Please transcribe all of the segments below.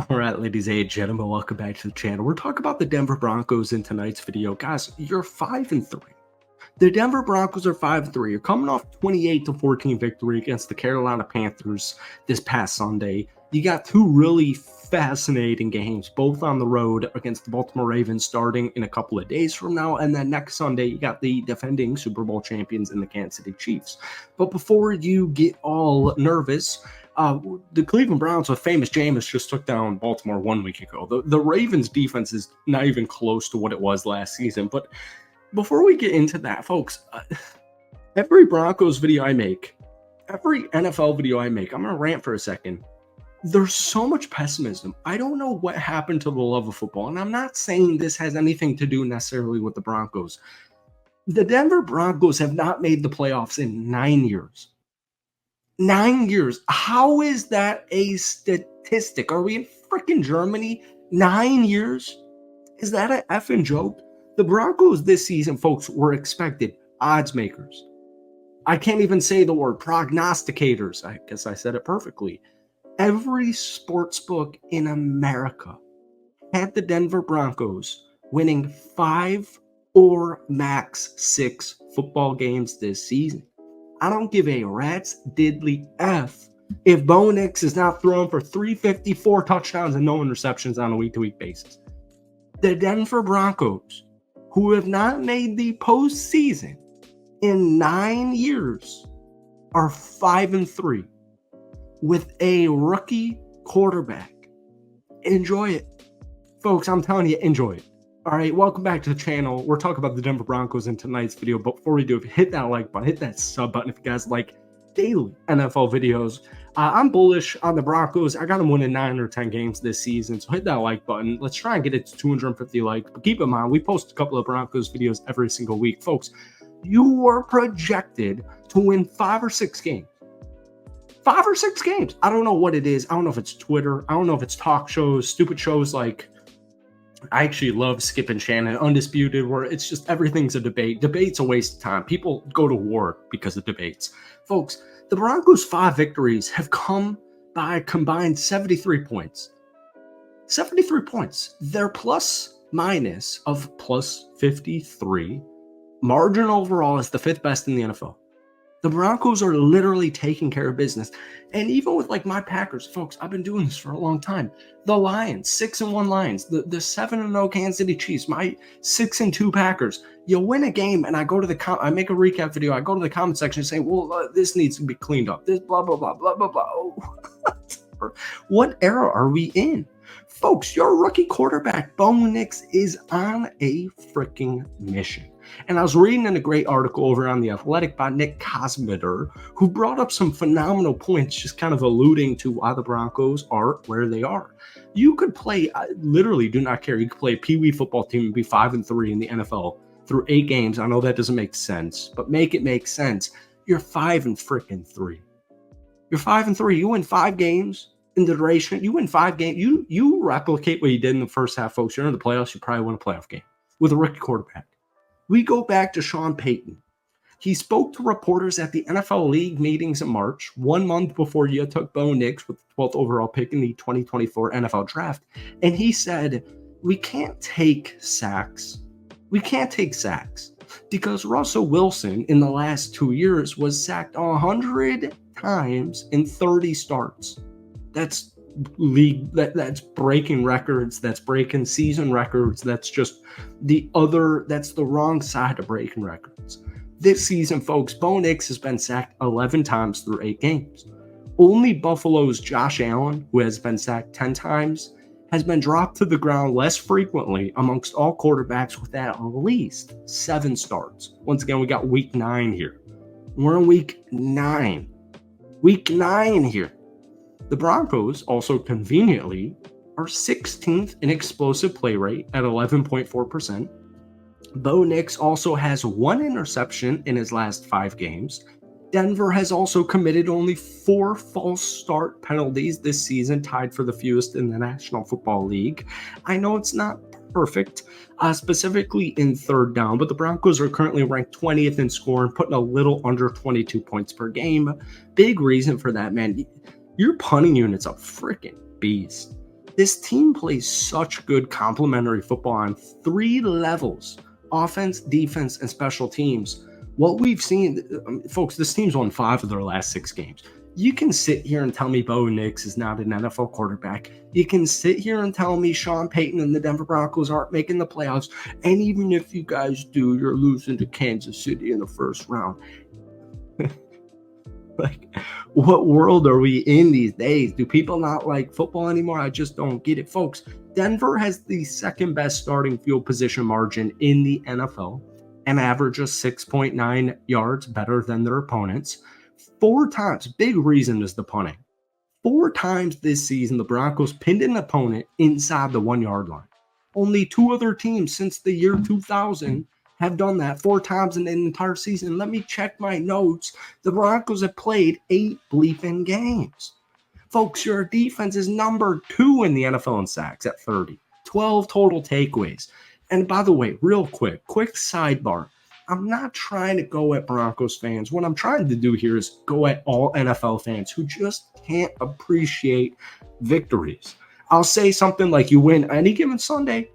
All right, ladies and gentlemen, welcome back to the channel. We're talking about the Denver Broncos in tonight's video. Guys, you're 5-3. The Denver Broncos are 5-3. You're coming off 28-14 victory against the Carolina Panthers this past Sunday. You got two really fascinating games, both on the road against the Baltimore Ravens starting in a couple of days from now. And then next Sunday, you got the defending Super Bowl champions in the Kansas City Chiefs. But before you get all nervous, the Cleveland Browns with famous Jameis just took down Baltimore 1 week ago. The Ravens defense is not even close to what it was last season. But before we get into that, folks, every Broncos video I make, every NFL video I make, I'm going to rant for a second. There's so much pessimism. I don't know what happened to the love of football. And I'm not saying this has anything to do necessarily with the Broncos. The Denver Broncos have not made the playoffs in 9 years. 9 years. How is that a statistic? Are we in freaking Germany? 9 years? Is that an effing joke? The Broncos this season, folks, were expected odds makers. I can't even say the word prognosticators. I guess I said it perfectly. Every sports book in America had the Denver Broncos winning 5 or max 6 football games this season. I don't give a rat's diddly F if Bo Nix is not throwing for 354 touchdowns and no interceptions on a week-to-week basis. The Denver Broncos, who have not made the postseason in 9 years, are 5-3 with a rookie quarterback. Enjoy it. Folks, I'm telling you, enjoy it. All right, welcome back to the channel. We're talking about the Denver Broncos in tonight's video. But before we do, if you hit that like button, hit that sub button if you guys like daily NFL videos. I'm bullish on the Broncos. I got them winning 9 or 10 games this season. So hit that like button. Let's try and get it to 250 likes. But keep in mind, we post a couple of Broncos videos every single week. Folks, you are projected to win 5 or 6 games. 5 or 6 games. I don't know what it is. I don't know if it's Twitter. I don't know if it's talk shows, stupid shows like I actually love Skip and Shannon, Undisputed, where it's just everything's a debate. Debate's a waste of time. People go to war because of debates. Folks, the Broncos' 5 victories have come by a combined 73 points. 73 points. Their plus minus of plus 53. Margin overall is the 5th best in the NFL. The Broncos are literally taking care of business. And even with like my Packers, folks, I've been doing this for a long time. The Lions, 6-1 Lions, the 7-0 Kansas City Chiefs, my 6-2 Packers. You win a game and I go to I make a recap video. I go to the comment section and say, well, this needs to be cleaned up. This blah, blah, blah, blah, blah, blah. Oh, what era are we in? Folks, your rookie quarterback, Bo Nix, is on a freaking mission. And I was reading in a great article over on The Athletic by Nick Kosmider, who brought up some phenomenal points, just kind of alluding to why the Broncos are where they are. You could play, I literally do not care, you could play a Pee Wee football team and be 5-3 in the NFL through 8 games. I know that doesn't make sense, but make it make sense. You're 5-3. You're 5-3. You win 5 games in the duration. You win 5 games. You replicate what you did in the first half, folks. You're in the playoffs. You probably win a playoff game with a rookie quarterback. We go back to Sean Payton. He spoke to reporters at the NFL League meetings in March, 1 month before you took Bo Nix with the 12th overall pick in the 2024 NFL Draft. And he said, we can't take sacks. We can't take sacks because Russell Wilson in the last 2 years was sacked 100 times in 30 starts. That's that's breaking records, that's breaking season records, that's the wrong side of breaking records. This season, folks, Bo Nix has been sacked 11 times through 8 games. Only Buffalo's Josh Allen, who has been sacked 10 times, has been dropped to the ground less frequently amongst all quarterbacks with at least 7 starts. Once again, we got week 9 here. We're in week 9. Week 9 here. The Broncos also conveniently are 16th in explosive play rate at 11.4%. Bo Nix also has 1 interception in his last 5 games. Denver has also committed only 4 false start penalties this season, tied for the fewest in the National Football League. I know it's not perfect, specifically in third down, but the Broncos are currently ranked 20th in scoring, putting a little under 22 points per game. Big reason for that, man. Your punting unit's a freaking beast. This team plays such good complementary football on 3 levels: offense, defense, and special teams. What we've seen, folks, this team's won 5 of their last 6 games. You can sit here and tell me Bo Nix is not an NFL quarterback. You can sit here and tell me Sean Payton and the Denver Broncos aren't making the playoffs. And even if you guys do, you're losing to Kansas City in the first round. Like, what world are we in these days? Do people not like football anymore? I just don't get it, folks. Denver has the second best starting field position margin in the NFL and averages 6.9 yards better than their opponents. 4 times, big reason is the punting. 4 times this season, the Broncos pinned an opponent inside the 1-yard line. Only 2 other teams since the year 2000 have done that 4 times in an entire season. Let me check my notes. The Broncos have played 8 bleeping games. Folks, your defense is number 2 in the NFL in sacks at 30. 12 total takeaways. And by the way, real quick sidebar. I'm not trying to go at Broncos fans. What I'm trying to do here is go at all NFL fans who just can't appreciate victories. I'll say something like, you win any given Sunday.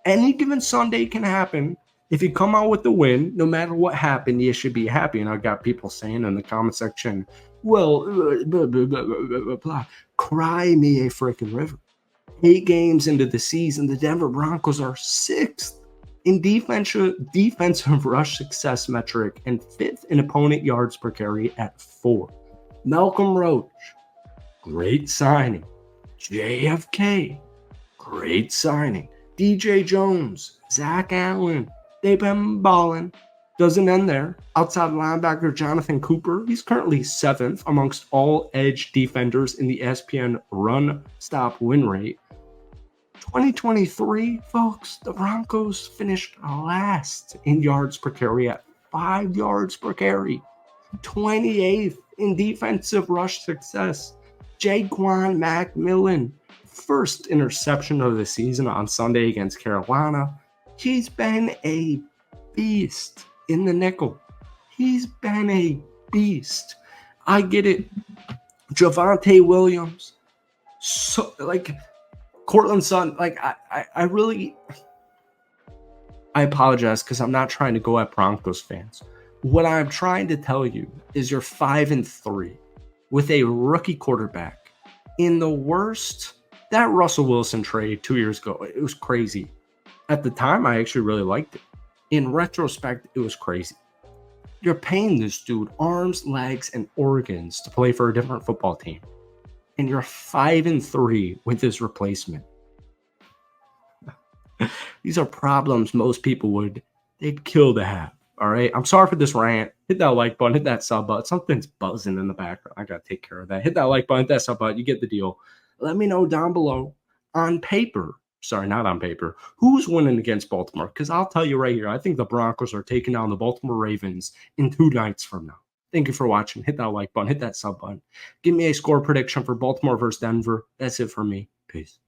Any given Sunday can happen. If you come out with the win, no matter what happened, you should be happy. And I got people saying in the comment section, well, blah, blah, blah, blah, blah, blah. Cry me a freaking river. 8 games into the season, the Denver Broncos are 6th in defensive rush success metric and 5th in opponent yards per carry at 4. Malcolm Roach, great signing. JFK, great signing. DJ Jones, Zach Allen, they've been balling. Doesn't end there. Outside linebacker Jonathan Cooper, he's currently 7th amongst all edge defenders in the ESPN run stop win rate. 2023, folks, the Broncos finished last in yards per carry at 5 yards per carry. 28th in defensive rush success. Jaquan McMillan, first interception of the season on Sunday against Carolina. He's been a beast in the nickel. He's been a beast. I get it. Javonte Williams. So, like, Cortland Sutton, like, I really, I apologize because I'm not trying to go at Broncos fans. What I'm trying to tell you is you're 5-3 with a rookie quarterback in the worst. That Russell Wilson trade 2 years ago, it was crazy. At the time, I actually really liked it. In retrospect, it was crazy. You're paying this dude arms, legs, and organs to play for a different football team. And you're 5-3 with his replacement. These are problems most people they'd kill to have. All right. I'm sorry for this rant. Hit that like button, hit that sub button. Something's buzzing in the background. I got to take care of that. Hit that like button, hit that sub button. You get the deal. Let me know down below on paper. Sorry, not on paper. Who's winning against Baltimore? Because I'll tell you right here, I think the Broncos are taking down the Baltimore Ravens in 2 nights from now. Thank you for watching. Hit that like button, hit that sub button. Give me a score prediction for Baltimore versus Denver. That's it for me. Peace.